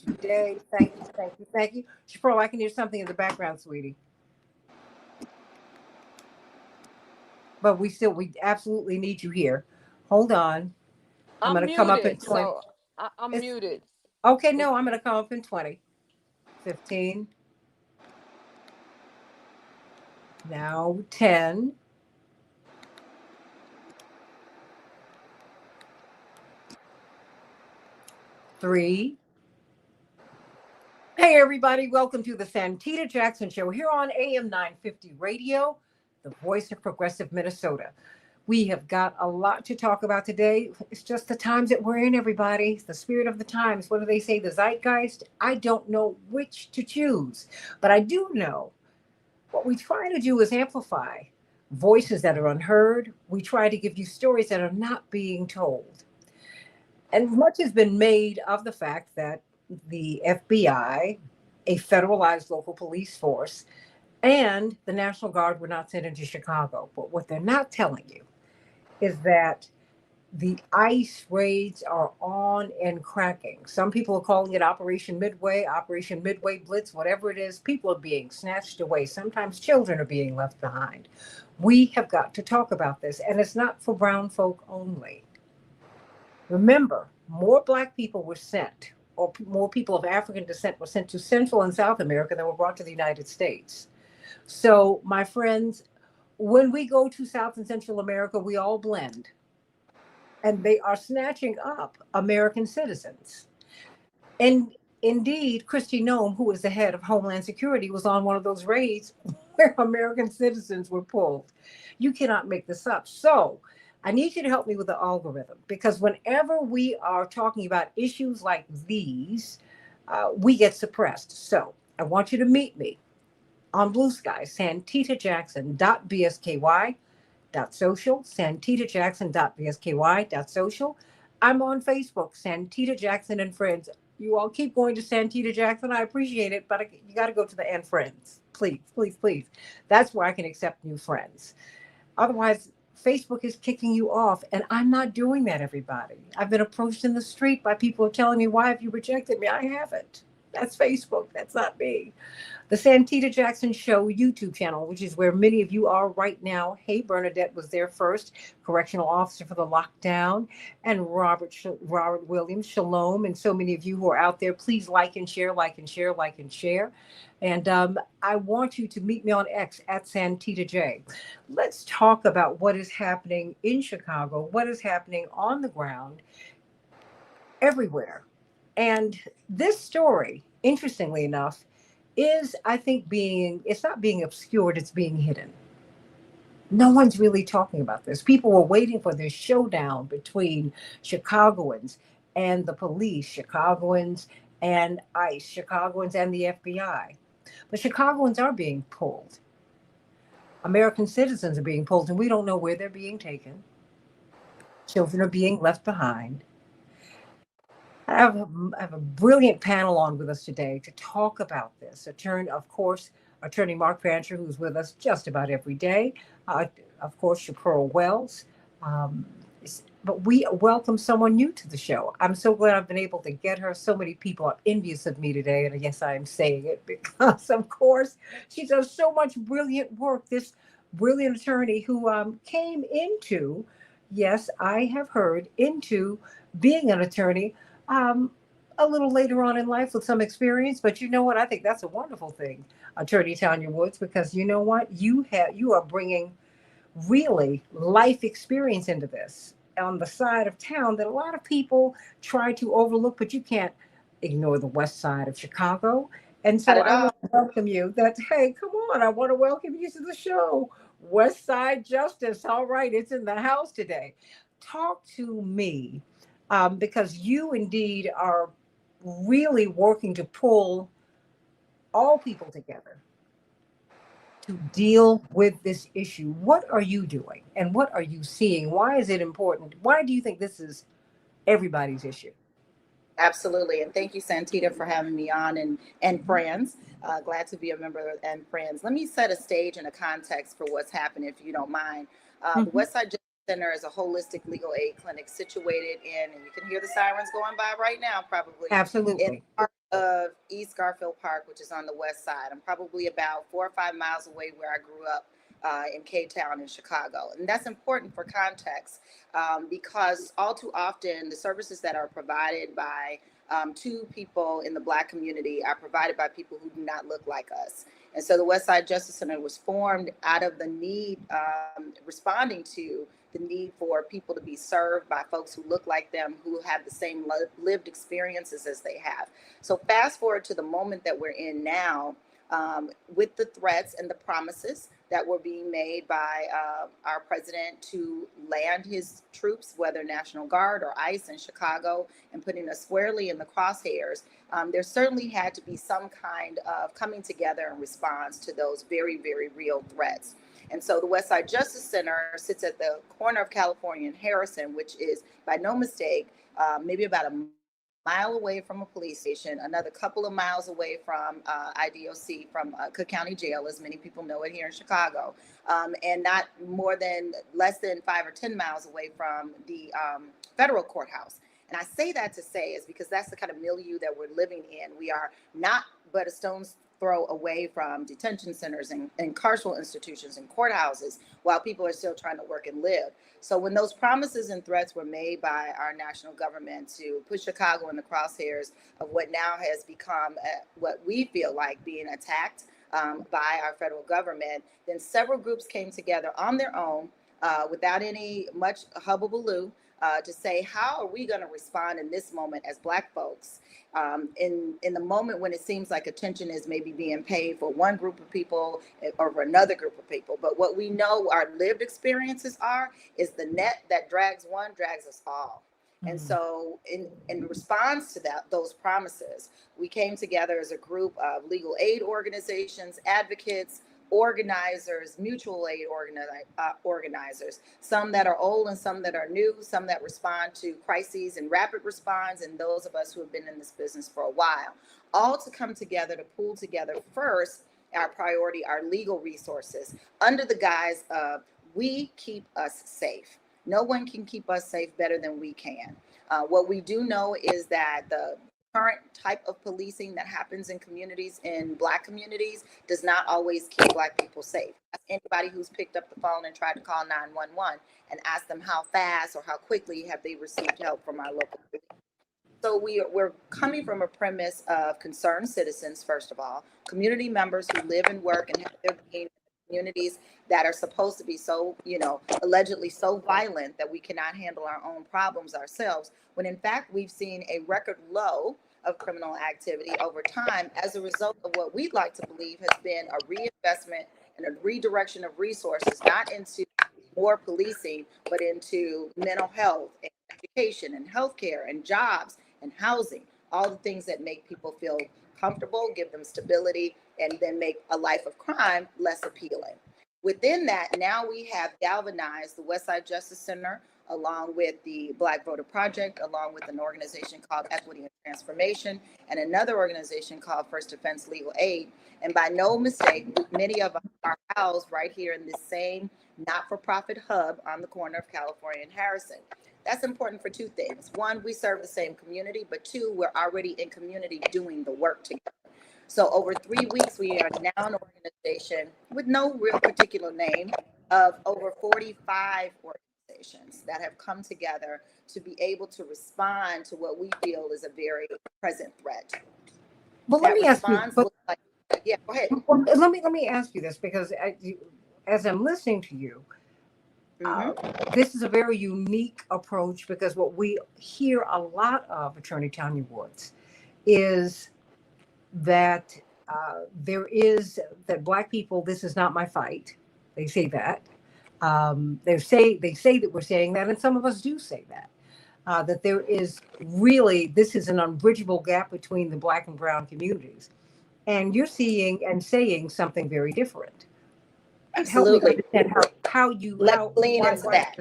today. Thank you, thank you, thank you. Shapro, I can hear something in the background, sweetie. But we absolutely need you here. Hold on. I'm I'm gonna come up in muted, 20. so I'm It's muted. okay, If no, I'm gonna come up in 20. 15. Now 10. 3. Hey everybody, welcome to the Santita Jackson Show here on AM 950 Radio, the voice of progressive Minnesota. We have got a lot to talk about today. It's just the times that we're in, everybody. The spirit of the times. What do they say? The zeitgeist? I don't know which to choose, but I do know what we try to do is amplify voices that are unheard. We try to give you stories that are not being told. And much has been made of the fact that the FBI, a federalized local police force, and the National Guard were not sent into Chicago. But what they're not telling you is that the ICE raids are on and cracking. Some people are calling it Operation Midway Blitz, whatever it is. People are being snatched away. Sometimes children are being left behind. We have got to talk about this, and it's not for brown folk only. Remember, more Black people were sent, or more people of African descent were sent to Central and South America than were brought to the United States. So, my friends, when we go to South and Central America, we all blend, and they are snatching up American citizens. And indeed, Christy Nome, who is the head of Homeland Security, was on one of those raids where American citizens were pulled. You cannot make this up. So I need you to help me with the algorithm because whenever we are talking about issues like these, we get suppressed. So I want you to meet me on Blue Sky, santitajackson.bsky.social, santitajackson.bsky.social. I'm on Facebook, Santita Jackson and Friends. You all keep going to Santita Jackson. I appreciate it, but you got to go to the and friends. Please, please, please. That's where I can accept new friends. Otherwise, Facebook is kicking you off, and I'm not doing that, everybody. I've been approached in the street by people telling me, why have you rejected me? I haven't. That's Facebook. That's not me. The Santita Jackson Show YouTube channel, which is where many of you are right now. Hey, Bernadette was there first, correctional officer for the lockdown, and Robert Williams, Shalom, and so many of you who are out there. Please like and share, like and share, like and share. And I want you to meet me on X at Santita J. Let's talk about what is happening in Chicago, what is happening on the ground everywhere. And this story, interestingly enough, is I think it's not being obscured, it's being hidden. No one's really talking about this. People were waiting for this showdown between Chicagoans and the police, Chicagoans and ICE, Chicagoans and the FBI. But Chicagoans are being pulled. American citizens are being pulled, and we don't know where they're being taken. Children are being left behind. I have a brilliant panel on with us today to talk about this. Attorney Mark Fancher, who's with us just about every day. Uh, of course, Chaparral Wells. Um, but we welcome someone new to the show. I'm so glad I've been able to get her. So many people are envious of me today. And yes, I am saying it because, of course, she does so much brilliant work. This brilliant attorney who came into, yes, I have heard, into being an attorney um, a little later on in life with some experience. But you know what? I think that's a wonderful thing, Attorney Tanya Woods, because you know what? You are bringing really life experience into this on the side of town that a lot of people try to overlook, but you can't ignore the west side of Chicago. And Not so at I all. want to welcome you. Hey, come on. I want to welcome you to the show. West Side Justice. All right. It's in the house today. Talk to me because you indeed are really working to pull all people together to deal with this issue. What are you doing and what are you seeing? Why is it important? Why do you think this is everybody's issue? Absolutely. And thank you, Santita, for having me on and friends. Glad to be a member and friends. Let me set a stage and a context for what's happening, if you don't mind. The Mhm. Westside Justice Center is a holistic legal aid clinic situated in, and you can hear the sirens going by right now, probably, in Absolutely. the heart of East Garfield Park, which is on the west side. I'm probably about 4 or 5 miles away where I grew up in K-Town in Chicago. And that's important for context because all too often the services that are provided by to people in the Black community are provided by people who do not look like us. And so the West Side Justice Center was formed out of the need, responding to the need for people to be served by folks who look like them, who have the same lived experiences as they have. So fast forward to the moment that we're in now, with the threats and the promises that were being made by our president to land his troops, whether National Guard or ICE in Chicago, and putting us squarely in the crosshairs, there certainly had to be some kind of coming together in response to those very, very real threats. And so the West Side Justice Center sits at the corner of California and Harrison, which is by no mistake, maybe about a mile away from a police station, another couple of miles away from IDOC, from Cook County Jail, as many people know it here in Chicago, and not more than less than 5 or 10 miles away from the federal courthouse. And I say that to say is because that's the kind of milieu that we're living in. We are not but a stone's throw away from detention centers and carceral institutions and courthouses while people are still trying to work and live. So when those promises and threats were made by our national government to put Chicago in the crosshairs of what now has become what we feel like being attacked by our federal government, then several groups came together on their own without any much hubbubaloo to say, how are we going to respond in this moment as Black folks in the moment when it seems like attention is maybe being paid for one group of people over another group of people. But what we know our lived experiences is the net that drags one drags us all. And so in response to those promises, we came together as a group of legal aid organizations, advocates, organizers, mutual aid organizers, some that are old and some that are new, some that respond to crises and rapid response, and those of us who have been in this business for a while, all to come together to pool together first our priority, our legal resources, under the guise of we keep us safe. No one can keep us safe better than we can. What we do know is that the current type of policing that happens in communities, in Black communities, does not always keep Black people safe. Ask anybody who's picked up the phone and tried to call 911 and ask them how fast or how quickly have they received help from our local police. So we're coming from a premise of concerned citizens, first of all, community members who live and work and have their being in communities that are supposed to be so, allegedly so violent that we cannot handle our own problems ourselves, when in fact we've seen a record low of criminal activity over time as a result of what we'd like to believe has been a reinvestment and a redirection of resources, not into more policing, but into mental health and education and healthcare and jobs and housing, all the things that make people feel comfortable, give them stability, and then make a life of crime less appealing. Within that, now we have galvanized the West Side Justice Center, along with the Black Voter Project, along with an organization called Equity and Transformation, and another organization called First Defense Legal Aid. And by no mistake, many of us are housed right here in this same not-for-profit hub on the corner of California and Harrison. That's important for two things. One, we serve the same community, but two, we're already in community doing the work together. So over 3 weeks, we are now an organization with no real particular name of over 45 organizations that have come together to be able to respond to what we feel is a very present threat. Well, let me ask you. Yeah, go ahead. Well, let me ask you this, because as I'm listening to you, this is a very unique approach, because what we hear a lot of, Attorney Tanya Woods, is that that Black people, this is not my fight. They say that. They say that we're saying that, and some of us do say that. That there is really, this is an unbridgeable gap between the Black and brown communities. And you're seeing and saying something very different. Absolutely. Help me understand how you lean into that.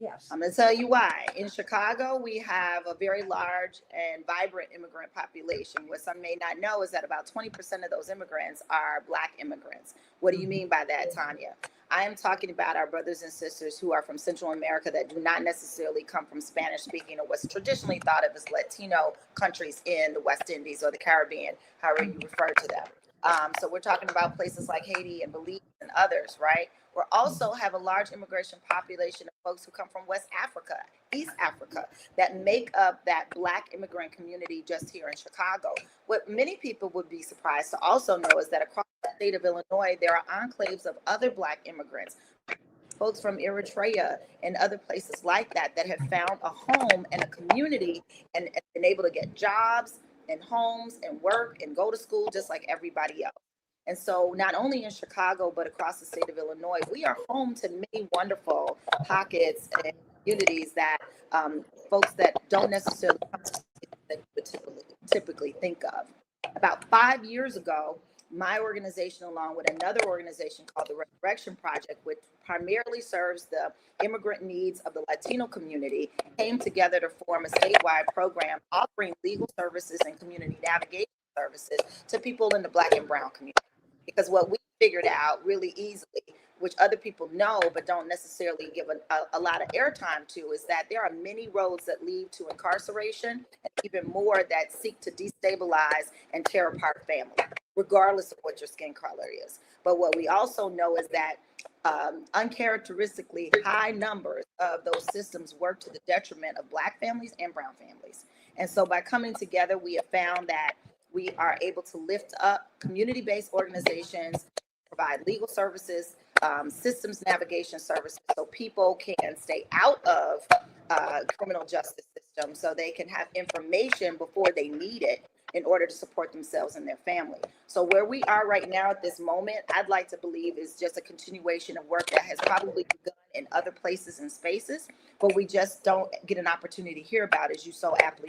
Yes. I'm going to tell you why. In Chicago, we have a very large and vibrant immigrant population. What some may not know is that about 20% of those immigrants are Black immigrants. What do you mean by that, Tanya? I am talking about our brothers and sisters who are from Central America that do not necessarily come from Spanish speaking or what's traditionally thought of as Latino countries in the West Indies or the Caribbean, however you refer to them. So we're talking about places like Haiti and Belize and others, right? We also have a large immigration population of folks who come from West Africa, East Africa, that make up that Black immigrant community just here in Chicago. What many people would be surprised to also know is that across the state of Illinois, there are enclaves of other Black immigrants, folks from Eritrea and other places like that, that have found a home and a community and been able to get jobs and homes and work and go to school just like everybody else. And so not only in Chicago, but across the state of Illinois, we are home to many wonderful pockets and communities that folks that don't necessarily that you would typically think of. About 5 years ago, my organization, along with another organization called the Resurrection Project, which primarily serves the immigrant needs of the Latino community, came together to form a statewide program offering legal services and community navigation services to people in the Black and Brown community. Because what we figured out really easily, which other people know but don't necessarily give a lot of airtime to, is that there are many roads that lead to incarceration and even more that seek to destabilize and tear apart families, regardless of what your skin color is. But what we also know is that uncharacteristically high numbers of those systems work to the detriment of Black families and Brown families. And so by coming together, we have found that we are able to lift up community-based organizations, provide legal services, systems navigation services, so people can stay out of criminal justice system, so they can have information before they need it in order to support themselves and their family. So where we are right now at this moment, I'd like to believe is just a continuation of work that has probably begun in other places and spaces, but we just don't get an opportunity to hear about, as you so aptly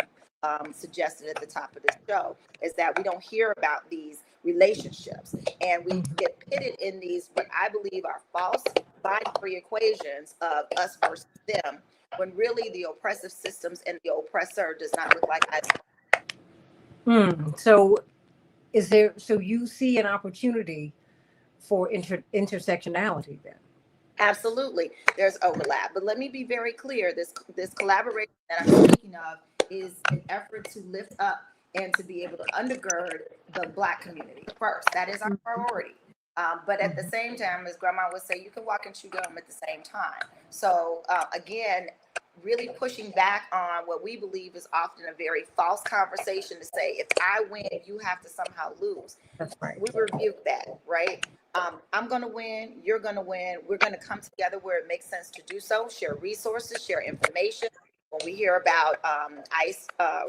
suggested at the top of this show, is that we don't hear about these relationships, and we get pitted in these what I believe are false binary equations of us versus them, when really the oppressive systems and the oppressor does not look like us. So so you see an opportunity for intersectionality then? Absolutely, there's overlap, but let me be very clear. This collaboration that I'm speaking of is an effort to lift up and to be able to undergird the Black community first. That is our priority. But at the same time, as Grandma would say, you can walk and chew gum at the same time. So again, really pushing back on what we believe is often a very false conversation to say, if I win, you have to somehow lose. That's right. We rebuke that, right? I'm going to win, you're going to win. We're going to come together where it makes sense to do so, share resources, share information. When we hear about ICE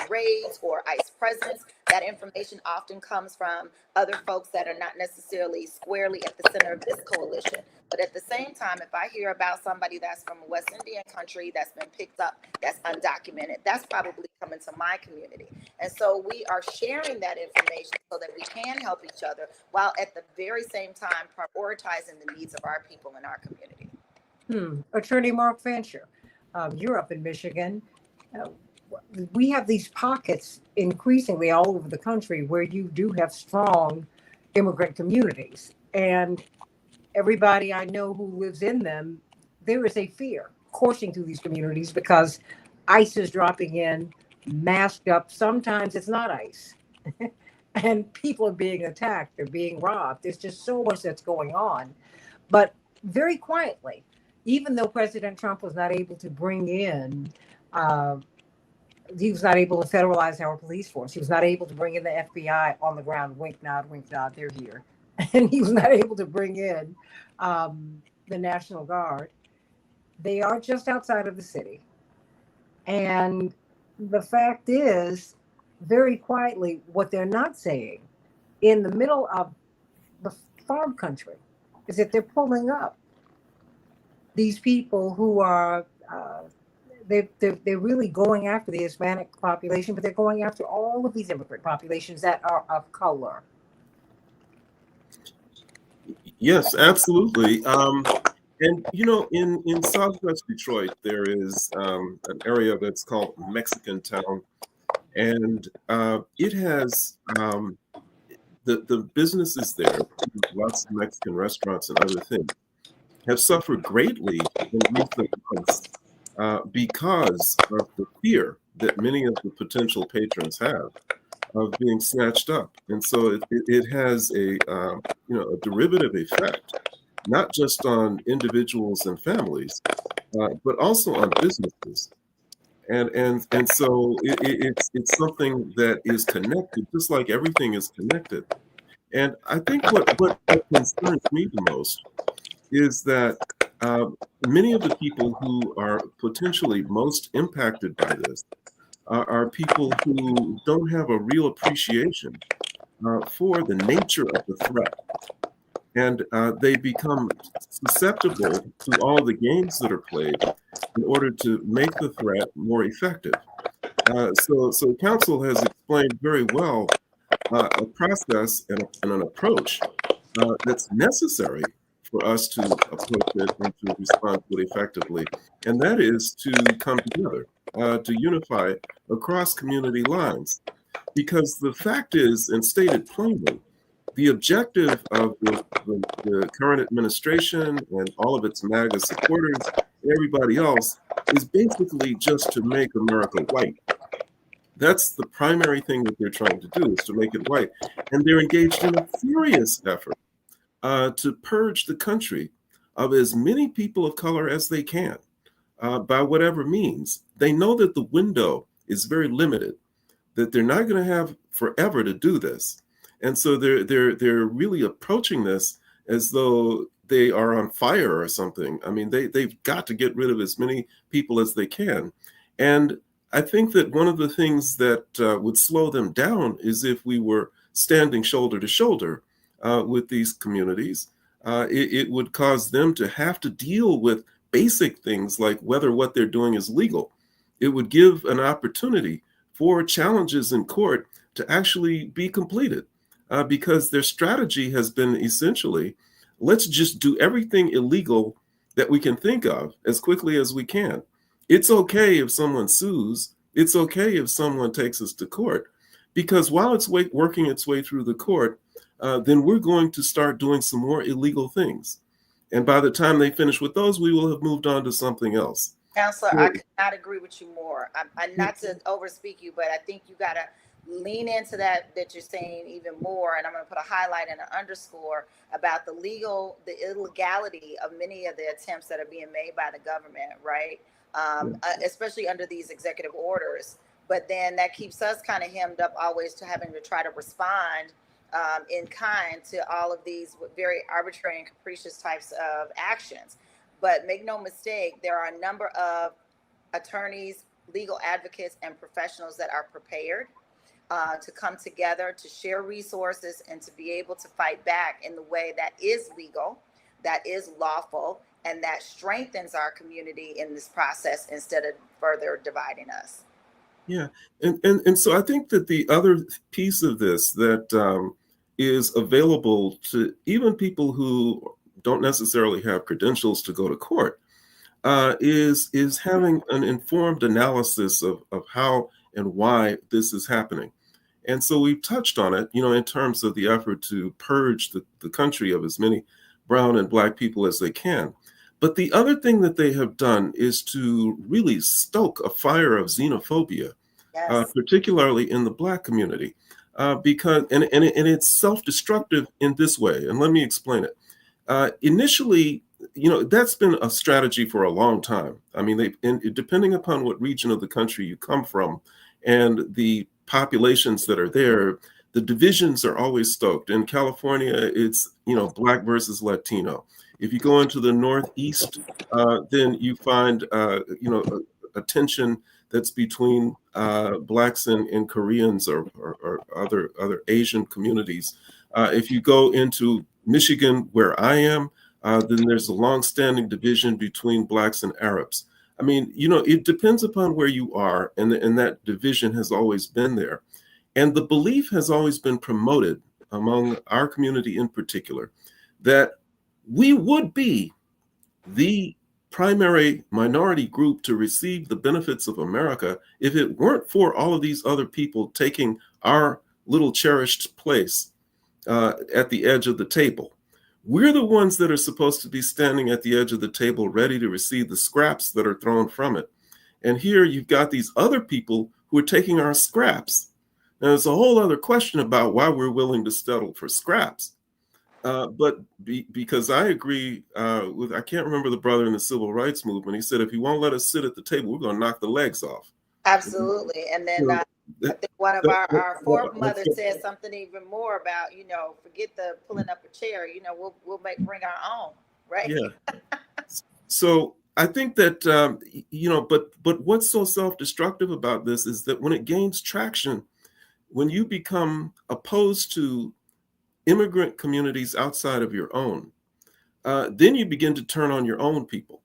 raids or ICE presence, that information often comes from other folks that are not necessarily squarely at the center of this coalition. But at the same time, if I hear about somebody that's from a West Indian country that's been picked up, that's undocumented, that's probably coming to my community. And so we are sharing that information so that we can help each other, while at the very same time prioritizing the needs of our people in our community. Attorney Mark Fancher, you're up in Michigan. We have these pockets increasingly all over the country where you do have strong immigrant communities. And everybody I know who lives in them, there is a fear coursing through these communities because ICE is dropping in, masked up. Sometimes it's not ICE. And people are being attacked, they're being robbed. There's just so much that's going on. But very quietly, even though President Trump was not able to bring in, he was not able to federalize our police force. He was not able to bring in the FBI on the ground. Wink, nod, they're here. And he was not able to bring in the National Guard. They are just outside of the city. And the fact is, very quietly, what they're not saying in the middle of the farm country is that they're pulling up these people who are, they're really going after the Hispanic population, but they're going after all of these immigrant populations that are of color. Yes, absolutely. And in Southwest Detroit, there is an area that's called Mexican Town, and it has the businesses there, lots of Mexican restaurants and other things, have suffered greatly in recent months because of the fear that many of the potential patrons have of being snatched up. And so it has a derivative effect, not just on individuals and families, but also on businesses. And so it's something that is connected, just like everything is connected. And I think what concerns me the most is that many of the people who are potentially most impacted by this are people who don't have a real appreciation for the nature of the threat. And they become susceptible to all the games that are played in order to make the threat more effective. So council has explained very well a process and an approach that's necessary for us to approach it and to respond to it effectively. And that is to come together, to unify across community lines. Because the fact is, and stated plainly, the objective of the current administration and all of its MAGA supporters and everybody else is basically just to make America white. That's the primary thing that they're trying to do, is to make it white. And they're engaged in a furious effort to purge the country of as many people of color as they can by whatever means. They know that the window is very limited, that they're not going to have forever to do this. And so they're really approaching this as though they are on fire or something. I mean, they've got to get rid of as many people as they can. And I think that one of the things that would slow them down is if we were standing shoulder to shoulder with these communities. It would cause them to have to deal with basic things like whether what they're doing is legal. It would give an opportunity for challenges in court to actually be completed because their strategy has been essentially, let's just do everything illegal that we can think of as quickly as we can. It's okay if someone sues. It's okay if someone takes us to court, because while it's working its way through the court, then we're going to start doing some more illegal things. And by the time they finish with those, we will have moved on to something else. Counselor, So, I could not agree with you more. I not to overspeak you, but I think you got to lean into that you're saying even more. And I'm going to put a highlight and an underscore about the illegality of many of the attempts that are being made by the government, right? Especially under these executive orders. But then that keeps us kind of hemmed up always to having to try to respond in kind to all of these very arbitrary and capricious types of actions. But make no mistake, there are a number of attorneys, legal advocates, and professionals that are prepared to come together, to share resources, and to be able to fight back in the way that is legal, that is lawful, and that strengthens our community in this process instead of further dividing us. yeah, and so I think that the other piece of this that is available to even people who don't necessarily have credentials to go to court is having an informed analysis of how and why this is happening. And so we've touched on it, in terms of the effort to purge the country of as many brown and black people as they can. But the other thing that they have done is to really stoke a fire of xenophobia, Yes. particularly in the black community, because it's self-destructive in this way. And let me explain it. Initially, that's been a strategy for a long time. I mean, depending upon what region of the country you come from and the populations that are there, the divisions are always stoked. In California, it's, black versus Latino. If you go into the Northeast, then you find, a tension that's between blacks and Koreans or other Asian communities. If you go into Michigan, where I am, then there's a long-standing division between blacks and Arabs. I mean, it depends upon where you are, and that division has always been there. And the belief has always been promoted among our community in particular that we would be the primary minority group to receive the benefits of America if it weren't for all of these other people taking our little cherished place at the edge of the table. We're the ones that are supposed to be standing at the edge of the table ready to receive the scraps that are thrown from it. And here you've got these other people who are taking our scraps. Now, there's a whole other question about why we're willing to settle for scraps. Because I agree with, I can't remember the brother in the civil rights movement. He said, if you won't let us sit at the table, we're going to knock the legs off. Absolutely. And then You I know, think one of our that- foremothers said something even more about, forget the pulling up a chair, we'll bring our own, right? yeah. So I think that, but what's so self-destructive about this is that when it gains traction, when you become opposed to immigrant communities outside of your own, then you begin to turn on your own people.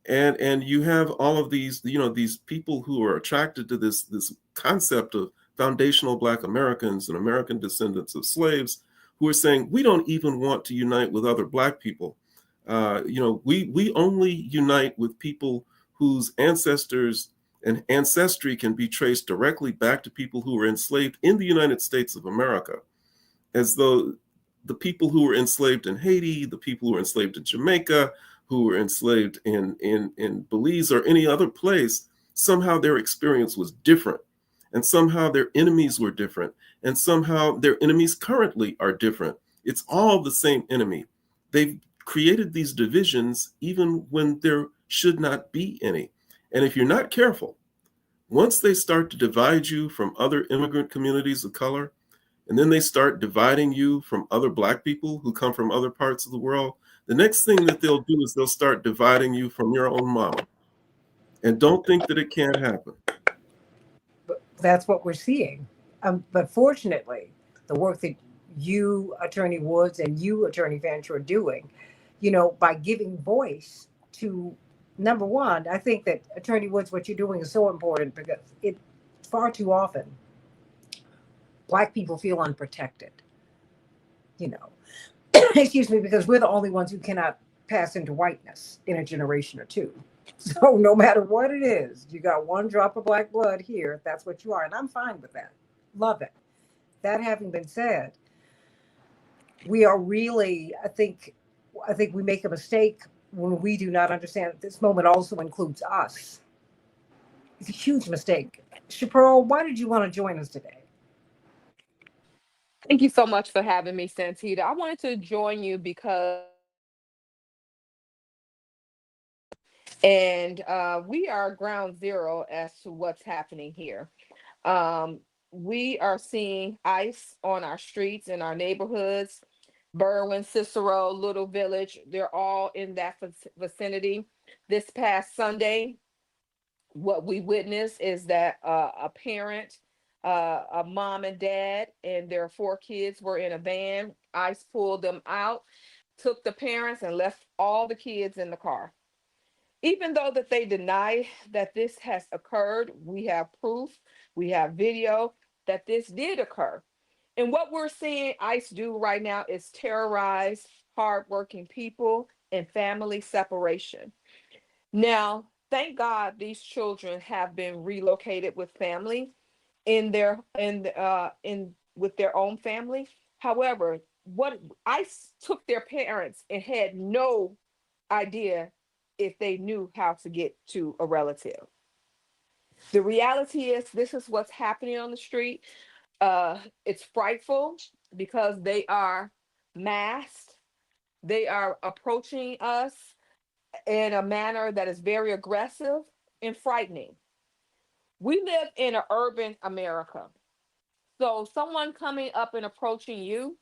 And you have all of these, these people who are attracted to this concept of foundational Black Americans and American descendants of slaves, who are saying we don't even want to unite with other Black people. We only unite with people whose ancestors and ancestry can be traced directly back to people who were enslaved in the United States of America, as though the people who were enslaved in Haiti, the people who were enslaved in Jamaica, who were enslaved in Belize or any other place, somehow their experience was different. And somehow their enemies were different. And somehow their enemies currently are different. It's all the same enemy. They've created these divisions even when there should not be any. And if you're not careful, once they start to divide you from other immigrant communities of color, and then they start dividing you from other Black people who come from other parts of the world, the next thing that they'll do is they'll start dividing you from your own mama. And don't think that it can't happen. But that's what we're seeing. But fortunately, the work that you, Attorney Woods, and you, Attorney Fancher, are doing, by giving voice to, number one, I think that, Attorney Woods, what you're doing is so important because it far too often Black people feel unprotected, you know. Excuse me, because we're the only ones who cannot pass into whiteness in a generation or two. So no matter what it is, you got one drop of Black blood here, that's what you are. And I'm fine with that. Love it. That having been said, we are really, I think we make a mistake when we do not understand that this moment also includes us. It's a huge mistake. Chaparral, why did you want to join us today? Thank you so much for having me, Santita. I wanted to join you because we are ground zero as to what's happening here. Um, we are seeing ICE on our streets, in our neighborhoods. Berwyn, Cicero, Little Village, they're all in that vicinity. This past Sunday, what we witnessed is that a parent, a mom and dad, and their four kids were in a van. ICE pulled them out, took the parents, and left all the kids in the car. Even though that they deny that this has occurred, we have proof, we have video that this did occur. And what we're seeing ICE do right now is terrorize hardworking people and family separation. Now, thank God these children have been relocated with family in with their own family. However, what ICE took their parents and had no idea if they knew how to get to a relative. The reality is this is what's happening on the street. It's frightful because they are masked. They are approaching us in a manner that is very aggressive and frightening. We live in an urban America. So someone coming up and approaching you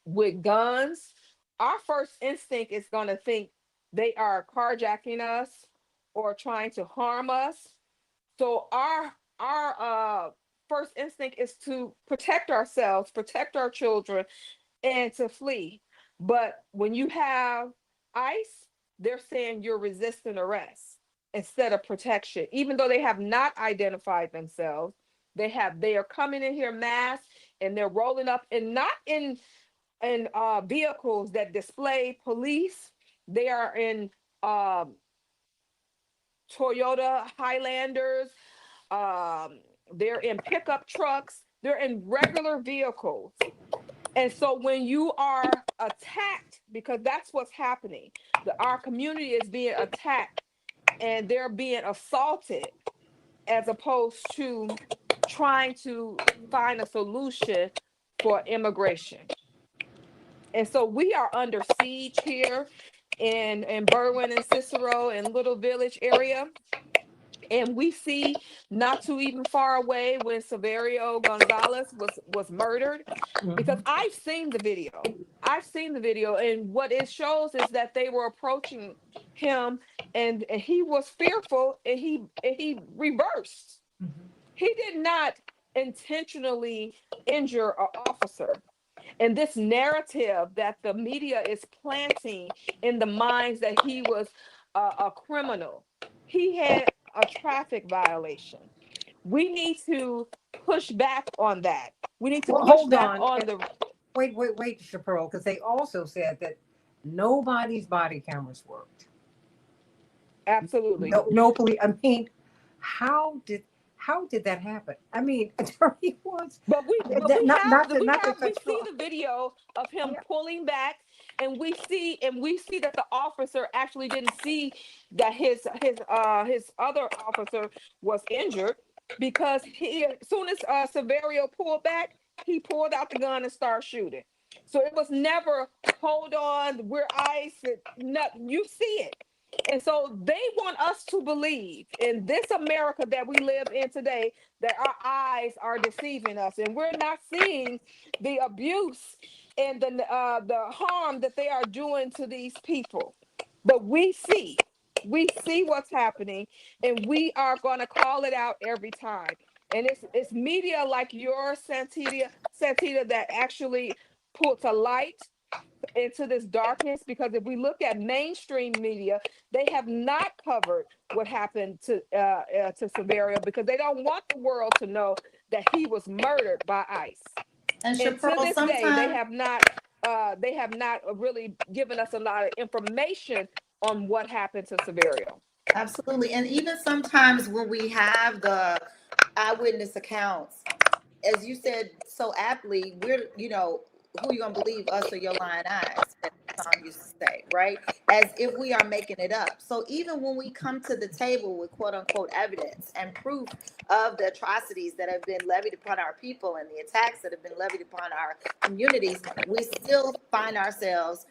with guns, our first instinct is going to think they are carjacking us or trying to harm us. So our first instinct is to protect ourselves, protect our children, and to flee. But when you have ICE, they're saying you're resisting arrest instead of protection, even though they have not identified themselves. They are coming in here masked and they're rolling up and not in vehicles that display police. They are in Toyota Highlanders. They're in pickup trucks. They're in regular vehicles. And so when you are attacked, because that's what's happening, our community is being attacked and they're being assaulted as opposed to trying to find a solution for immigration. And so we are under siege here in Berwyn and Cicero and Little Village area. And we see not too even far away when Severio Gonzalez was murdered, because Mhm. I've seen the video. I've seen the video, and what it shows is that they were approaching him, and he was fearful, and he reversed. Mhm. He did not intentionally injure an officer. And this narrative that the media is planting in the minds that he was a criminal, he had a traffic violation. We need to push back on that. We need to Well, push hold back on. on And the wait, Chaparral, because they also said that nobody's body cameras worked. absolutely. No police. I mean, how did how did that happen? I mean, Attorney Woods, not to We cut you see off. the video of him Yeah. pulling back, and we see that the officer actually didn't see that his other officer was injured, because he, as soon as Severio pulled back, he pulled out the gun and started shooting. So it was never, hold on, we're ice. Not, you see it. And so they want us to believe in this America that we live in today, that our eyes are deceiving us, and we're not seeing the abuse and the harm that they are doing to these people. But we see what's happening, and we are going to call it out every time. And it's media like yours, Santita, that actually puts a light into this darkness, because if we look at mainstream media, they have not covered what happened to Severio, because they don't want the world to know that he was murdered by ICE. And And to Chapearl, this day, sometimes they have not really given us a lot of information on what happened to Severio. absolutely, and even sometimes when we have the eyewitness accounts, as you said so aptly, we're, who you gonna believe, us or your lying eyes, as the song used to say, right? As if we are making it up. So even when we come to the table with quote unquote evidence and proof of the atrocities that have been levied upon our people and the attacks that have been levied upon our communities, we still find ourselves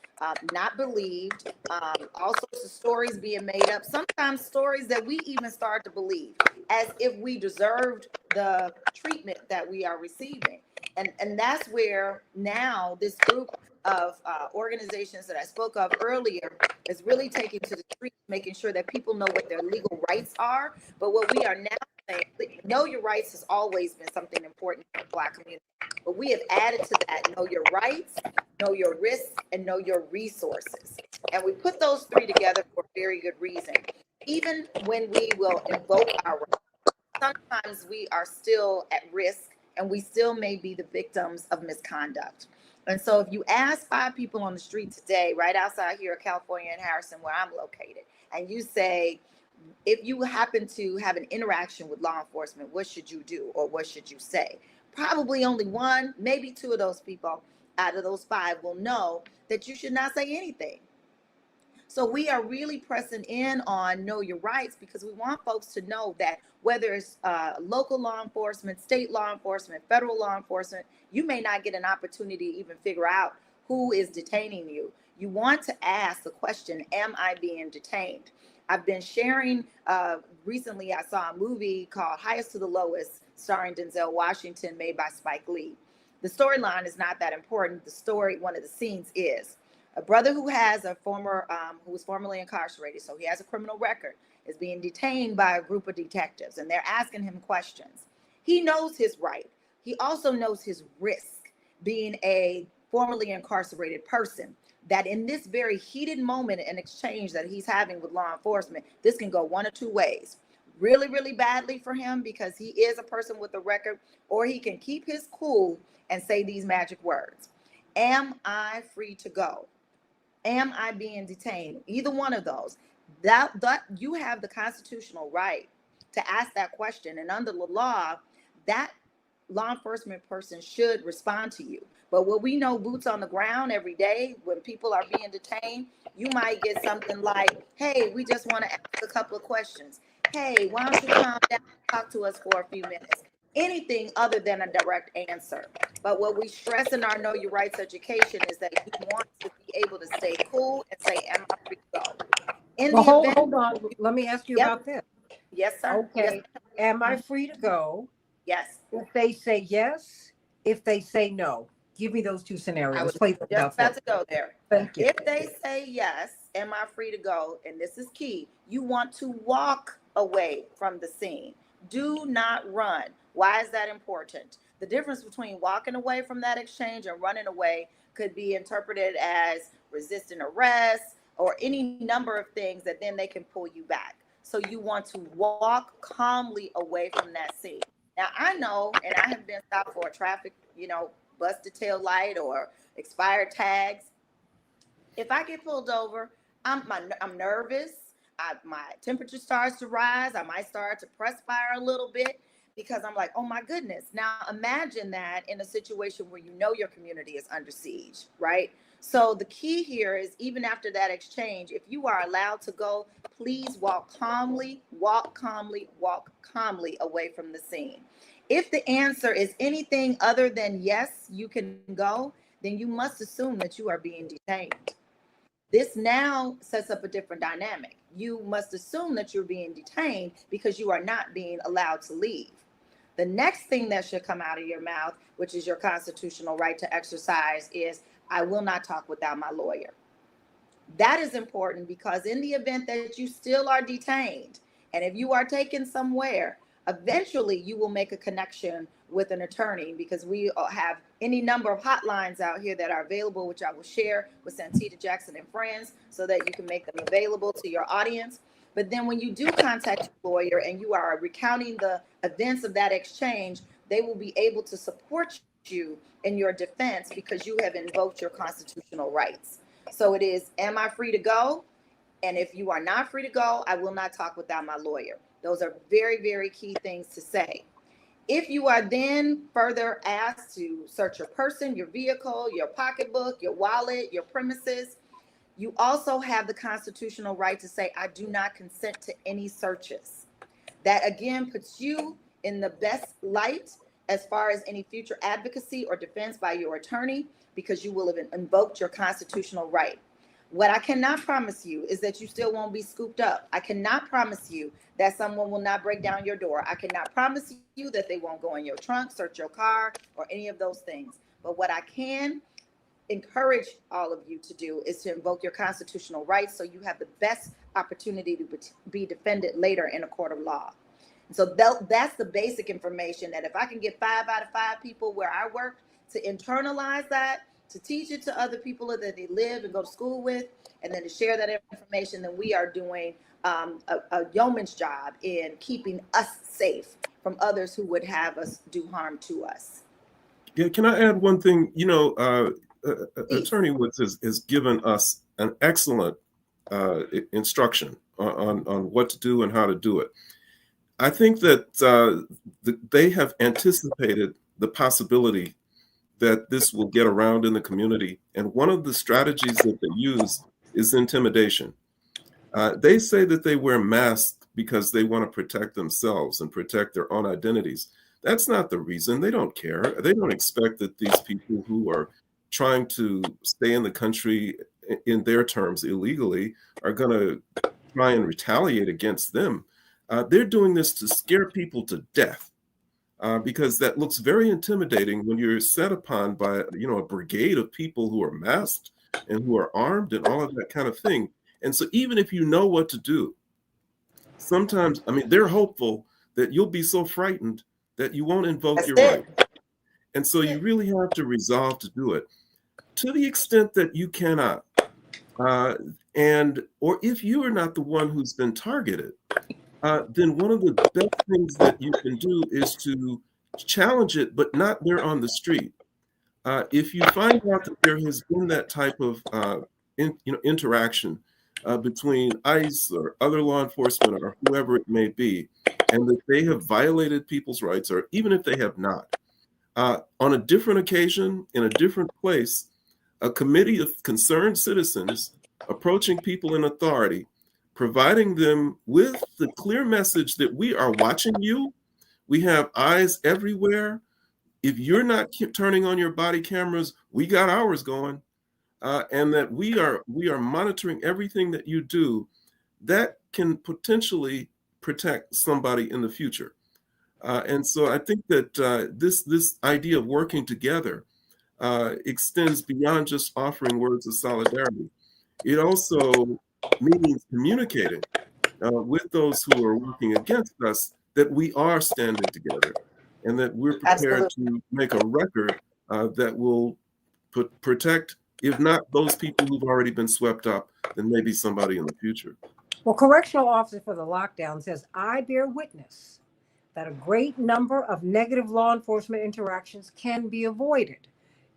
not believed. All sorts of stories being made up, sometimes stories that we even start to believe as if we deserved the treatment that we are receiving. And that's where now this group of organizations that I spoke of earlier is really taking to the streets, making sure that people know what their legal rights are. But what we are now saying, know your rights has always been something important in the Black community. But we have added to that, know your rights, know your risks, and know your resources. And we put those three together for a very good reason. Even when we will invoke our rights, sometimes we are still at risk, and we still may be the victims of misconduct. And so if you ask 5 people on the street today, right outside here in California in Harrison, where I'm located, and you say, if you happen to have an interaction with law enforcement, what should you do or what should you say? Probably only one, maybe two of those people out of those 5 will know that you should not say anything. So we are really pressing in on know your rights, because we want folks to know that whether it's local law enforcement, state law enforcement, federal law enforcement, you may not get an opportunity to even figure out who is detaining you. You want to ask the question, am I being detained? I've been sharing, recently I saw a movie called Highest to the Lowest, starring Denzel Washington, made by Spike Lee. The storyline is not that important. The story, one of the scenes is, a brother who has a who was formerly incarcerated, so he has a criminal record, is being detained by a group of detectives, and they're asking him questions. He knows his right. He also knows his risk, being a formerly incarcerated person, that in this very heated moment and exchange that he's having with law enforcement, this can go one or two ways. Really, really badly for him because he is a person with a record, or he can keep his cool and say these magic words. Am I free to go? Am I being detained? Either one of those. That you have the constitutional right to ask that question. And under the law, that law enforcement person should respond to you. But what we know, boots on the ground every day, when people are being detained, you might get something like, hey, we just want to ask a couple of questions. Hey, why don't you calm down and talk to us for a few minutes? Anything other than a direct answer. But what we stress in our Know Your Rights education is that you want to be able to stay cool and say, am I free to go? In Well, the event, hold on. Let me ask you yep, about this. yes, sir. Yes, Okay. Am I free to go? yes. If they say yes, if they say no. Give me those two I scenarios. was Play those just out about for to go there. Thank you. If they say yes, am I free to go? And this is key. You want to walk away from the scene. Do not run. Why is that important? The difference between walking away from that exchange and running away could be interpreted as resisting arrest or any number of things that then they can pull you back. So you want to walk calmly away from that scene. Now I know, and I have been stopped for a traffic, busted tail light or expired tags. If I get pulled over, I'm nervous. My temperature starts to rise. I might start to perspire a little bit because I'm like, oh my goodness. Now imagine that in a situation where you know your community is under siege, right? So the key here is even after that exchange, if you are allowed to go, please walk calmly away from the scene. If the answer is anything other than yes, you can go, then you must assume that you are being detained. This now sets up a different dynamic. You must assume that you're being detained because you are not being allowed to leave. The next thing that should come out of your mouth, which is your constitutional right to exercise, is I will not talk without my lawyer. That is important because in the event that you still are detained, and if you are taken somewhere, eventually you will make a connection with an attorney because we have any number of hotlines out here that are available, which I will share with Santita Jackson and friends so that you can make them available to your audience. But then when you do contact your lawyer and you are recounting the events of that exchange, they will be able to support you in your defense because you have invoked your constitutional rights. So it is, am I free to go? And if you are not free to go, I will not talk without my lawyer. Those are very, very key things to say. If you are then further asked to search your person, your vehicle, your pocketbook, your wallet, your premises, you also have the constitutional right to say, I do not consent to any searches. That again puts you in the best light as far as any future advocacy or defense by your attorney because you will have invoked your constitutional right. What I cannot promise you is that you still won't be scooped up. I cannot promise you that someone will not break down your door. I cannot promise you that they won't go in your trunk, search your car, or any of those things. But what I can encourage all of you to do is to invoke your constitutional rights so you have the best opportunity to be defended later in a court of law. And so that's the basic information that if I can get 5 out of 5 people where I work to internalize that, to teach it to other people that they live and go to school with, and then to share that information, then we are doing a yeoman's job in keeping us safe from others who would have us do harm to us. Yeah, can I add one thing? Attorney Woods has given us an excellent instruction on what to do and how to do it. I think that they have anticipated the possibility that this will get around in the community. And one of the strategies that they use is intimidation. They say that they wear masks because they want to protect themselves and protect their own identities. That's not the reason. They don't care. They don't expect that these people who are trying to stay in the country in their terms illegally are going to try and retaliate against them. They're doing this to scare people to death. Because that looks very intimidating when you're set upon by a brigade of people who are masked and who are armed and all of that kind of thing. And so even if you know what to do, sometimes, they're hopeful that you'll be so frightened that you won't invoke your right. And so you really have to resolve to do it. To the extent that you cannot, or if you are not the one who's been targeted, then one of the best things that you can do is to challenge it, but not there on the street. If you find out that there has been that type of interaction between ICE or other law enforcement or whoever it may be, and that they have violated people's rights, or even if they have not, on a different occasion, in a different place, a committee of concerned citizens approaching people in authority, providing them with the clear message that we are watching you. We have eyes everywhere. If you're not turning on your body cameras, we got ours going, and that we are monitoring everything that you do. That can potentially protect somebody in the future. And so I think that this idea of working together extends beyond just offering words of solidarity. It also means communicating with those who are working against us that we are standing together and that we're prepared Absolutely. to make a record that will protect, if not those people who've already been swept up, then maybe somebody in the future. Well, correctional officer for the lockdown says, I bear witness that a great number of negative law enforcement interactions can be avoided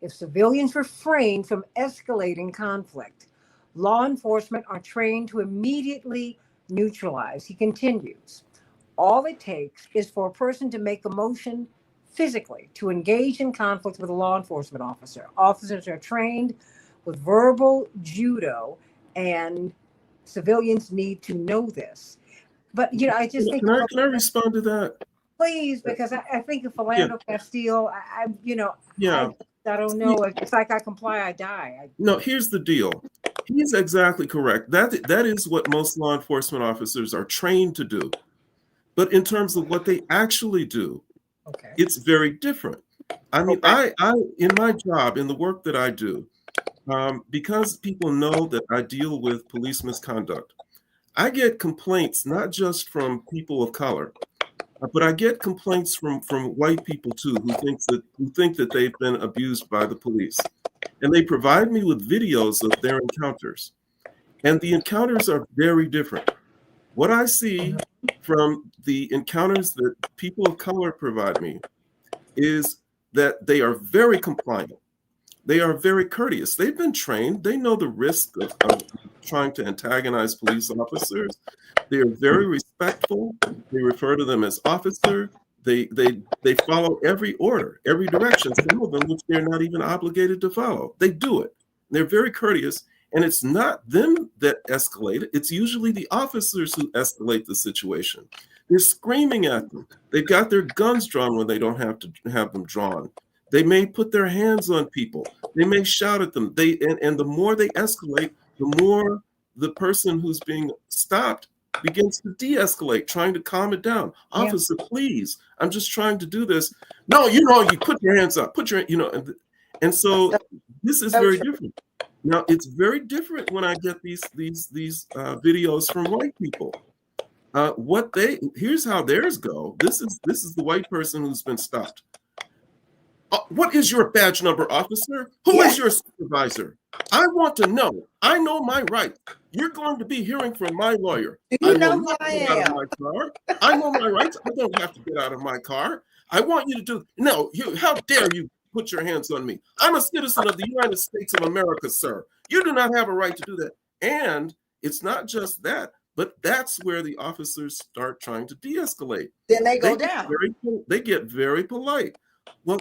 if civilians refrain from escalating conflict. Law enforcement are trained to immediately neutralize. He continues, all it takes is for a person to make a motion physically to engage in conflict with a law enforcement officer. Officers are trained with verbal judo, and civilians need to know this. But, I just think, Can I respond to that? please, because I think of Philando Castile, Yeah. I don't know. It's like I comply, I die. No, here's the deal. He's exactly correct. That is what most law enforcement officers are trained to do. But in terms of what they actually do, Okay. it's very different. I mean, I in my job, in the work that I do, because people know that I deal with police misconduct, I get complaints not just from people of color, but I get complaints from white people too, who think that they've been abused by the police, and they provide me with videos of their encounters, and the encounters are very different. What I see from the encounters that people of color provide me is that they are very compliant. They are very courteous. They've been trained. They know the risk of trying to antagonize police officers. They are very respectful. They refer to them as officer. They follow every order, every direction, some of them which they're not even obligated to follow. They do it. They're very courteous. And it's not them that escalate it. It's usually the officers who escalate the situation. They're screaming at them. They've got their guns drawn when they don't have to have them drawn. They may put their hands on people. They may shout at them. And the more they escalate, the more the person who's being stopped begins to de-escalate, trying to calm it down. Yeah. Officer, please, I'm just trying to do this. No, you put your hands up. And so this is very different. Now, it's very different when I get these videos from white people. Here's how theirs go. This is the white person who's been stopped. What is your badge number, officer? Who is your supervisor? I want to know. I know my rights. You're going to be hearing from my lawyer. You know who I Get out of am. my car. I know my rights. I don't have to get out of my car. I want you to do. No, how dare you put your hands on me? I'm a citizen of the United States of America, sir. You do not have a right to do that. And it's not just that, but that's where the officers start trying to de-escalate. Then they go down. They get very polite. Well,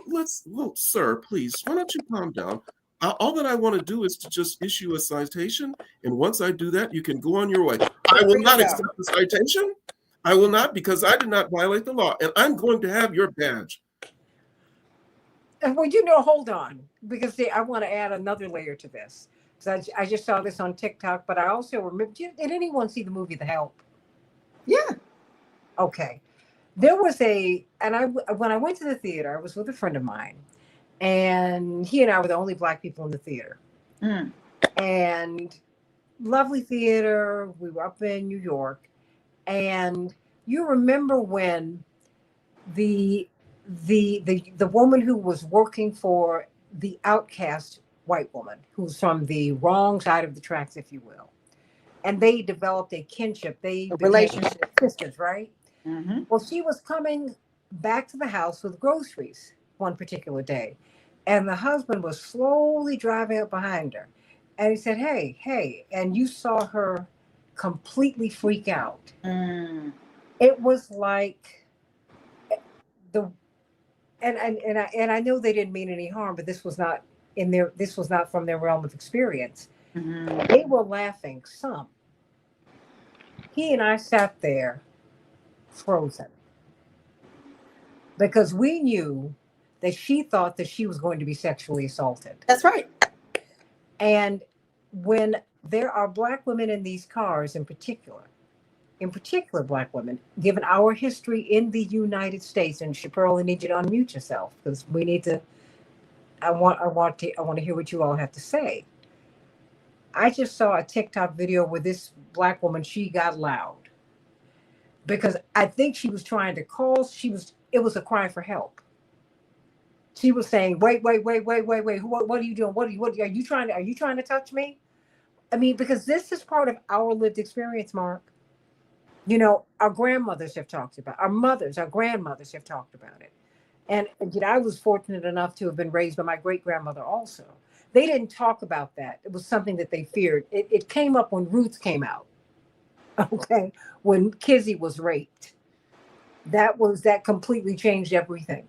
sir, please, why don't you calm down? All that I want to do is to just issue a citation. And once I do that, you can go on your way. I will not accept the citation. I will not, because I did not violate the law. And I'm going to have your badge. Well, hold on, because I want to add another layer to this. Because I just saw this on TikTok, but I also remember, did anyone see the movie The Help? Yeah. Okay. There was when I went to the theater, I was with a friend of mine, and he and I were the only Black people in the theater. Mm. And lovely theater. We were up in New York. And you remember when the woman who was working for the outcast white woman, who's from the wrong side of the tracks, if you will, and they developed a kinship. They relationship, sisters, right? Mm-hmm. Well, she was coming back to the house with groceries one particular day, and the husband was slowly driving up behind her. And he said, hey, hey. And you saw her completely freak out. Mm. It was like the and I know they didn't mean any harm, but this was not from their realm of experience. Mhm. They were laughing some. He and I sat there frozen because we knew that she thought that she was going to be sexually assaulted. That's right. And when there are black women in these cars in particular black women, given our history in the United States, and Chappelle, I need you to unmute yourself because we need to I want to hear what you all have to say. I just saw a TikTok video where this black woman, she got loud because I think she was trying to call, it was a cry for help. She was saying, wait, wait, wait, wait, wait, wait. What are you doing? Are you trying to touch me? I mean, because this is part of our lived experience, Mark. You know, our grandmothers have talked about, our mothers, our grandmothers have talked about it. And you know, I was fortunate enough to have been raised by my great grandmother also. They didn't talk about that. It was something that they feared. It came up when Ruth came out, okay, when Kizzy was raped. That completely changed everything.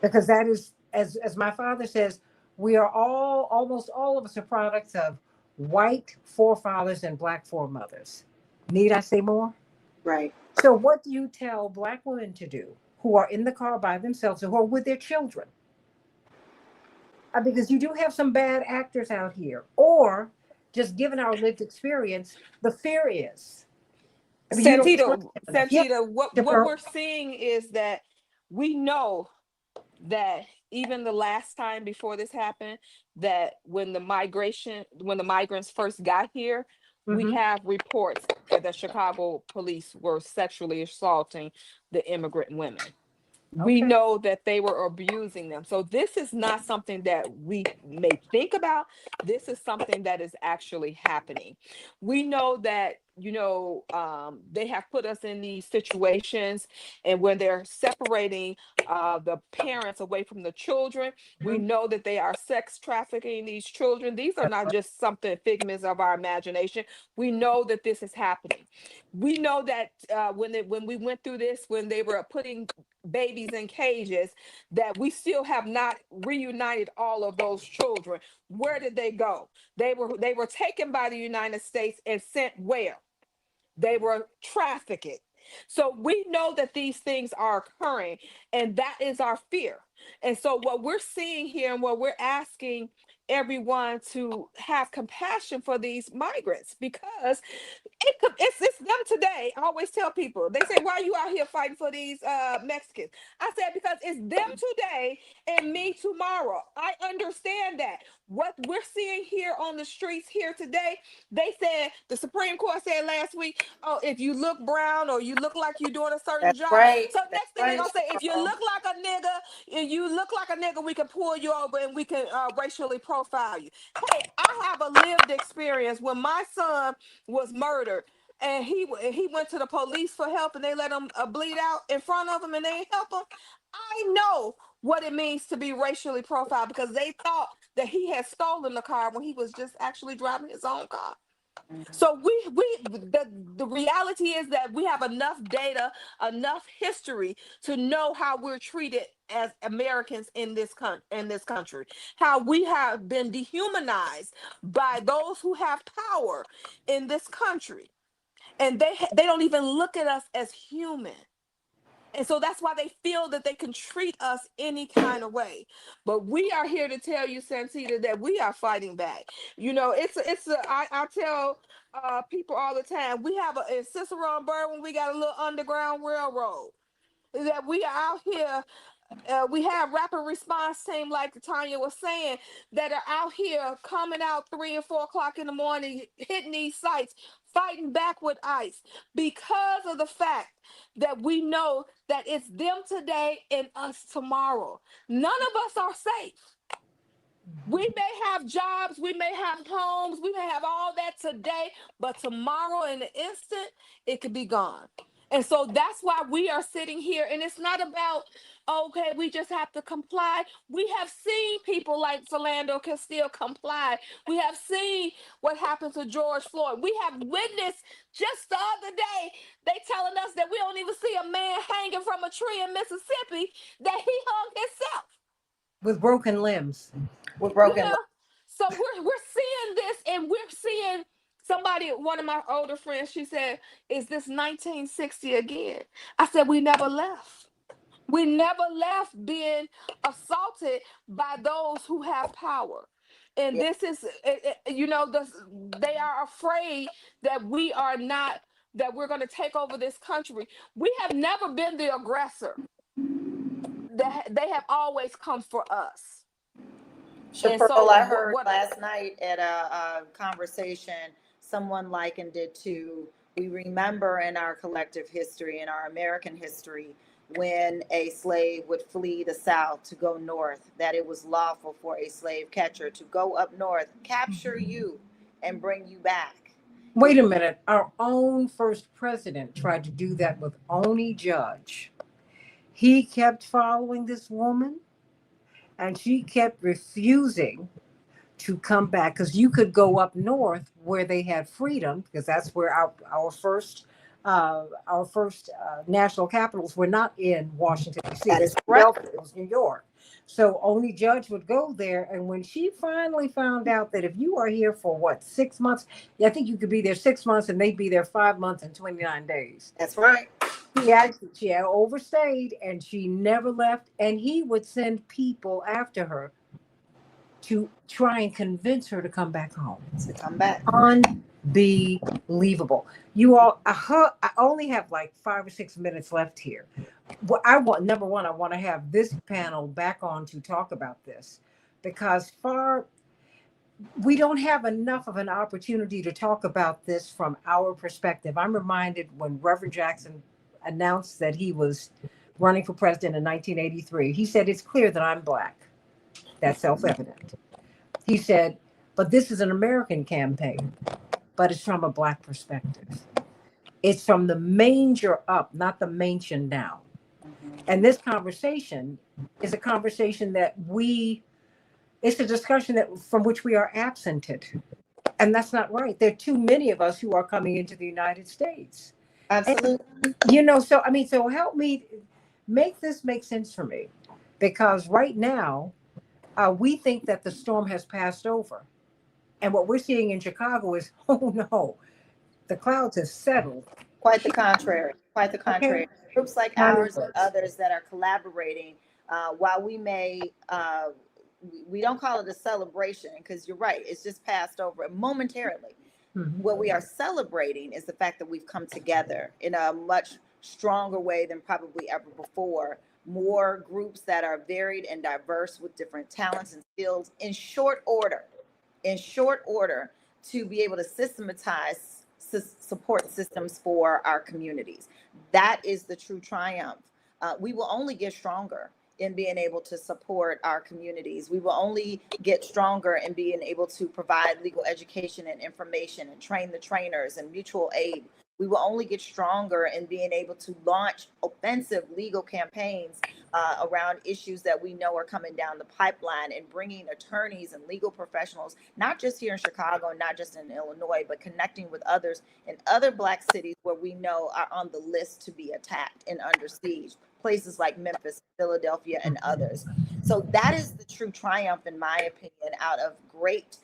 Because that is, as my father says, we are all, almost all of us are products of white forefathers and black foremothers. Need I say more? Right. So what do you tell black women to do who are in the car by themselves or who are with their children? Because you do have some bad actors out here, or just given our lived experience, the fear is. I mean, you don't trust Santita, them enough. Yeah, Santita, what Chappelle. we're seeing is that we know that even the last time before this happened, that when the migrants first got here, we Mm-hmm. have reports that the Chicago police were sexually assaulting the immigrant women. We Okay. know that they were abusing them. So this is not something that we may think about. This is something that is actually happening. We know that, they have put us in these situations, and when they're separating the parents away from the children, we Mm-hmm. know that they are sex trafficking these children. These are That's not right. just something figments of our imagination. We know that this is happening. We know that when we went through this, when they were putting babies in cages, that we still have not reunited all of those children. Where did they go? They were taken by the United States and sent where? They were trafficked. So we know that these things are occurring, and that is our fear. And so what we're seeing here and what we're asking everyone to have compassion for these migrants, because it's them today. I always tell people, they say, why are you out here fighting for these Mexicans? I said, because it's them today and me tomorrow. I understand that. What we're seeing here on the streets here today, they said, the Supreme Court said last week, oh, if you look brown or you look like you're doing a certain That's job. right. So That's next thing they're right, gonna say, if you Cheryl. look like a nigga, we can pull you over and we can racially profile you. Hey, I have a lived experience when my son was murdered, and he went to the police for help, and they let him bleed out in front of him, and they didn't help him. I know what it means to be racially profiled, because they thought that he had stolen the car when he was just actually driving his own car. So the reality is that we have enough data, enough history to know how we're treated as Americans in this country, how we have been dehumanized by those who have power in this country, and they don't even look at us as human. And so that's why they feel that they can treat us any kind of way. But we are here to tell you, Santita, that we are fighting back. I tell people all the time, we have in Cicero and Berwyn, we got a little underground railroad that we are out here. We have rapid response team, like Tanya was saying, that are out here coming out 3 and 4 o'clock in the morning, hitting these sites, fighting back with ICE, because of the fact that we know that it's them today and us tomorrow. None of us are safe. We may have jobs, we may have homes, we may have all that today, but tomorrow in an instant, it could be gone. And so that's why we are sitting here. And it's not about okay, we just have to comply. We have seen people like Philando can still comply. We have seen what happened to George Floyd. We have witnessed just the other day, they telling us that we don't even see a man hanging from a tree in Mississippi, that he hung himself. With broken limbs. With broken. Yeah. So we're seeing this, and we're seeing somebody, one of my older friends, she said, is this 1960 again? I said, we never left. We never left being assaulted by those who have power. And Yeah. this is, you know, they are afraid that we are not, that we're going to take over this country. We have never been the aggressor. They have always come for us. And Chapeau, so I heard what last night at a conversation, someone likened it to, we remember in our collective history, in our American history, when a slave would flee the South to go north, that it was lawful for a slave catcher to go up north, capture you, and bring you back. Wait a minute. Our own first president tried to do that with Oni Judge. He kept following this woman, and she kept refusing to come back, because you could go up north where they had freedom, because that's where our first national capitals were not in Washington D.C. That It was is correct. Philadelphia, it was New York. So only Judge would go there, and when she finally found out that if you are here for what, 6 months, I think you could be there 6 months, and they'd be there 5 months and 29 days. That's right. She had overstayed, and she never left, and he would send people after her to try and convince her to come back home. To come back. Unbelievable. You all, I only have like 5 or 6 minutes left here. Well, number one, I want to have this panel back on to talk about this, because we don't have enough of an opportunity to talk about this from our perspective. I'm reminded when Reverend Jackson announced that he was running for president in 1983, he said, "It's clear that I'm Black." That's self-evident. He said, but this is an American campaign, but it's from a Black perspective. It's from the manger up, not the mansion down. And this conversation is a conversation it's a discussion from which we are absented. And that's not right. There are too many of us who are coming into the United States. Absolutely. And, so help me make this make sense for me. Because right now, we think that the storm has passed over. And what we're seeing in Chicago is, oh no, the clouds have settled. Quite the contrary. Quite the contrary. Okay. Groups like ours and others that are collaborating, while we may, we don't call it a celebration, because you're right, it's just passed over momentarily. Mm-hmm. What we are celebrating is the fact that we've come together in a much stronger way than probably ever before. More groups that are varied and diverse with different talents and skills in short order to be able to systematize support systems for our communities. That is the true triumph. We will only get stronger in being able to support our communities. We will only get stronger in being able to provide legal education and information and train the trainers and mutual aid. We will only get stronger in being able to launch offensive legal campaigns around issues that we know are coming down the pipeline, and bringing attorneys and legal professionals, not just here in Chicago, not just in Illinois, but connecting with others in other Black cities where we know are on the list to be attacked and under siege, places like Memphis, Philadelphia, and others. So that is the true triumph, in my opinion, out of great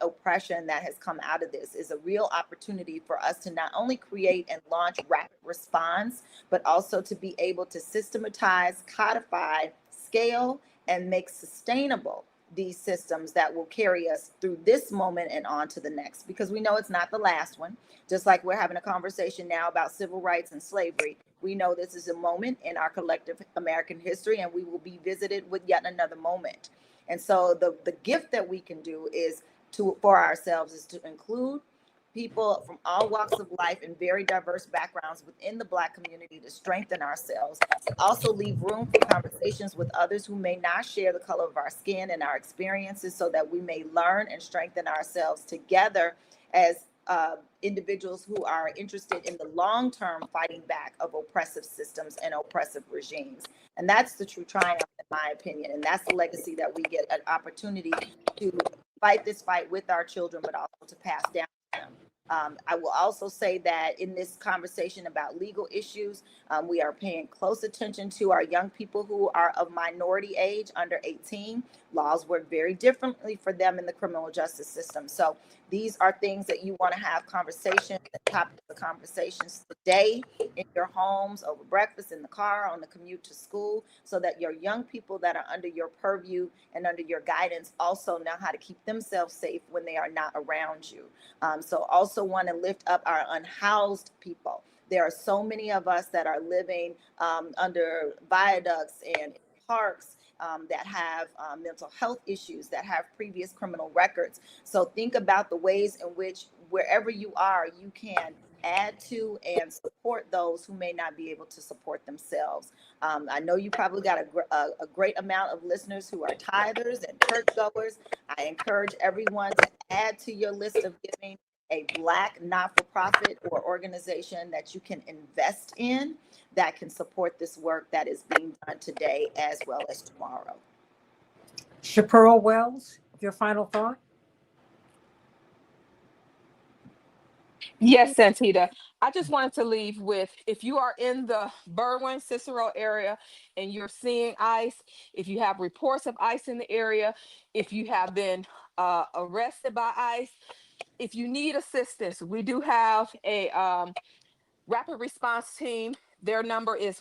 oppression that has come out of this, is a real opportunity for us to not only create and launch rapid response, but also to be able to systematize, codify, scale, and make sustainable these systems that will carry us through this moment and on to the next, because we know it's not the last one. Just like we're having a conversation now about civil rights and slavery, we know this is a moment in our collective American history, and we will be visited with yet another moment. And so the gift that we can do is for ourselves is to include people from all walks of life and very diverse backgrounds within the Black community to strengthen ourselves, and also leave room for conversations with others who may not share the color of our skin and our experiences, so that we may learn and strengthen ourselves together as individuals who are interested in the long-term fighting back of oppressive systems and oppressive regimes. And that's the true triumph, in my opinion. And that's the legacy that we get an opportunity to fight this fight with our children, but also to pass down to them. I will also say that in this conversation about legal issues, we are paying close attention to our young people who are of minority age, under 18. Laws work very differently for them in the criminal justice system. So these are things that you want to have conversations, topics of conversations today in your homes, over breakfast, in the car, on the commute to school, so that your young people that are under your purview and under your guidance also know how to keep themselves safe when they are not around you. So also want to lift up our unhoused people. There are so many of us that are living under viaducts and parks that have mental health issues, that have previous criminal records. So think about the ways in which, wherever you are, you can add to and support those who may not be able to support themselves. I know you probably got a great amount of listeners who are tithers and churchgoers. I encourage everyone to add to your list of giving a Black not-for-profit or organization that you can invest in that can support this work that is being done today as well as tomorrow. Chaparral Wells, your final thought? Yes, Santita. I just wanted to leave with, if you are in the Berwyn, Cicero area and you're seeing ICE, if you have reports of ICE in the area, if you have been arrested by ICE, if you need assistance, we do have a rapid response team. Their number is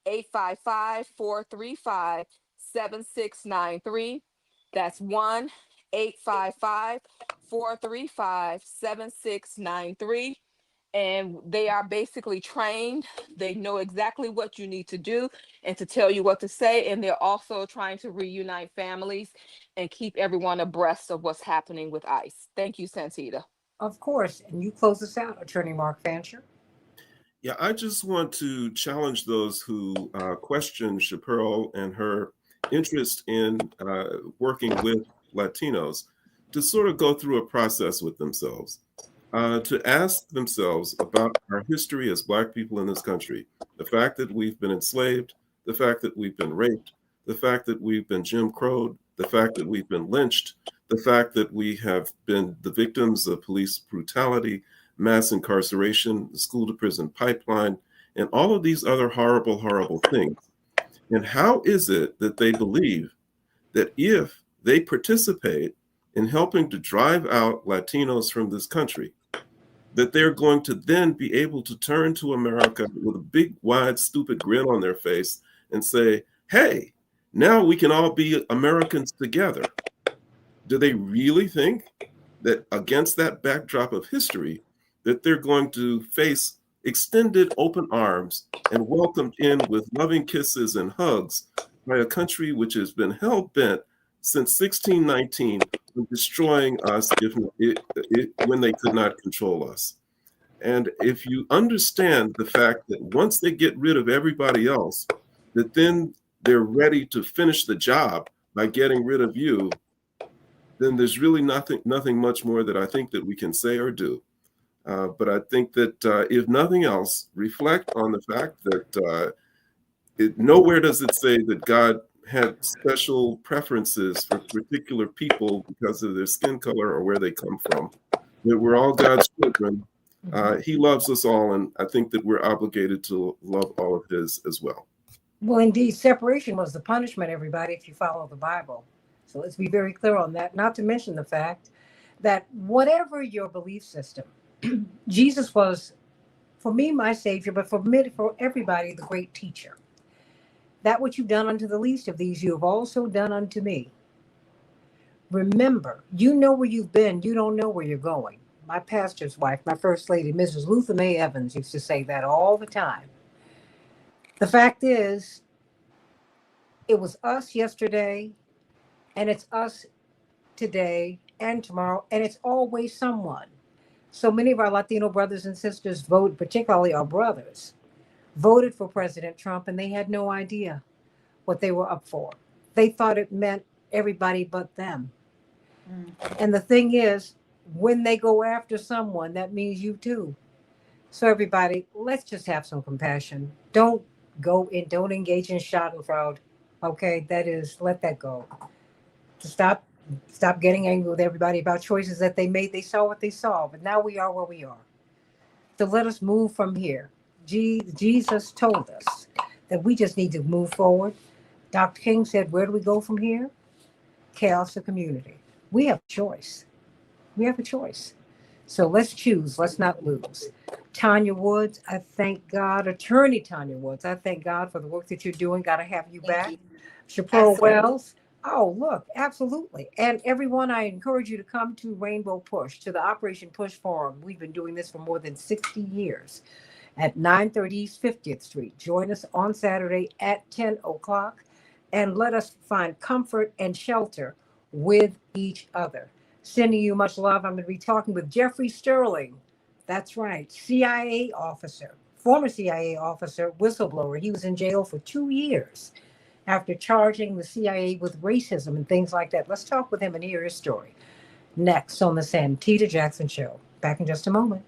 1-855-435-7693. That's 1-855-435-7693. And they are basically trained. They know exactly what you need to do and to tell you what to say. And they're also trying to reunite families and keep everyone abreast of what's happening with ICE. Thank you, Santita. Of course. And you close us out, Attorney Mark Fancher. Yeah, I just want to challenge those who question Chaparral and her interest in working with Latinos to sort of go through a process with themselves, to ask themselves about our history as Black people in this country, the fact that we've been enslaved, the fact that we've been raped, the fact that we've been Jim Crowed, the fact that we've been lynched, the fact that we have been the victims of police brutality, mass incarceration, the school to prison pipeline, and all of these other horrible, horrible things. And how is it that they believe that if they participate in helping to drive out Latinos from this country, that they're going to then be able to turn to America with a big, wide, stupid grin on their face and say, hey, now we can all be Americans together? Do they really think that against that backdrop of history, that they're going to face extended open arms and welcomed in with loving kisses and hugs by a country which has been hell-bent since 1619 on destroying us when they could not control us? And if you understand the fact that once they get rid of everybody else, that then they're ready to finish the job by getting rid of you, then there's really nothing much more that I think that we can say or do. But I think that if nothing else, reflect on the fact that nowhere does it say that God had special preferences for particular people because of their skin color or where they come from. That we're all God's children. He loves us all, and I think that we're obligated to love all of his as well. Well, indeed, separation was the punishment, everybody, if you follow the Bible. So let's be very clear on that, not to mention the fact that whatever your belief system, Jesus was, for me, my Savior, but for everybody, the great teacher. That which you've done unto the least of these, you have also done unto me. Remember, you know where you've been, you don't know where you're going. My pastor's wife, my first lady, Mrs. Luther May Evans, used to say that all the time. The fact is, it was us yesterday, and it's us today and tomorrow, and it's always someone. So many of our Latino brothers and sisters vote, particularly our brothers, voted for President Trump, and they had no idea what they were up for. They thought it meant everybody but them. And the thing is, when they go after someone, that means you too. So everybody, let's just have some compassion. Don't engage in schadenfreude. Okay, that is, let that go. To stop getting angry with everybody about choices that they made. They saw what they saw, but now we are where we are. So let us move from here. Jesus told us that we just need to move forward. Dr. King said, where do we go from here? Chaos to community. We have a choice. We have a choice. So let's choose. Let's not lose. Tanya Woods, I thank God. Attorney Tanya Woods, I thank God for the work that you're doing. Got to have you Thank back. you. Chappelle Absolutely. Wells. Oh, look, absolutely. And everyone, I encourage you to come to Rainbow Push, to the Operation Push Forum. We've been doing this for more than 60 years at 930 East 50th Street. Join us on Saturday at 10 o'clock and let us find comfort and shelter with each other. Sending you much love. I'm going to be talking with Jeffrey Sterling. That's right, CIA officer, former CIA officer, whistleblower. He was in jail for 2 years after charging the CIA with racism and things like that. Let's talk with him and hear his story. Next on the Santita Jackson Show. Back in just a moment.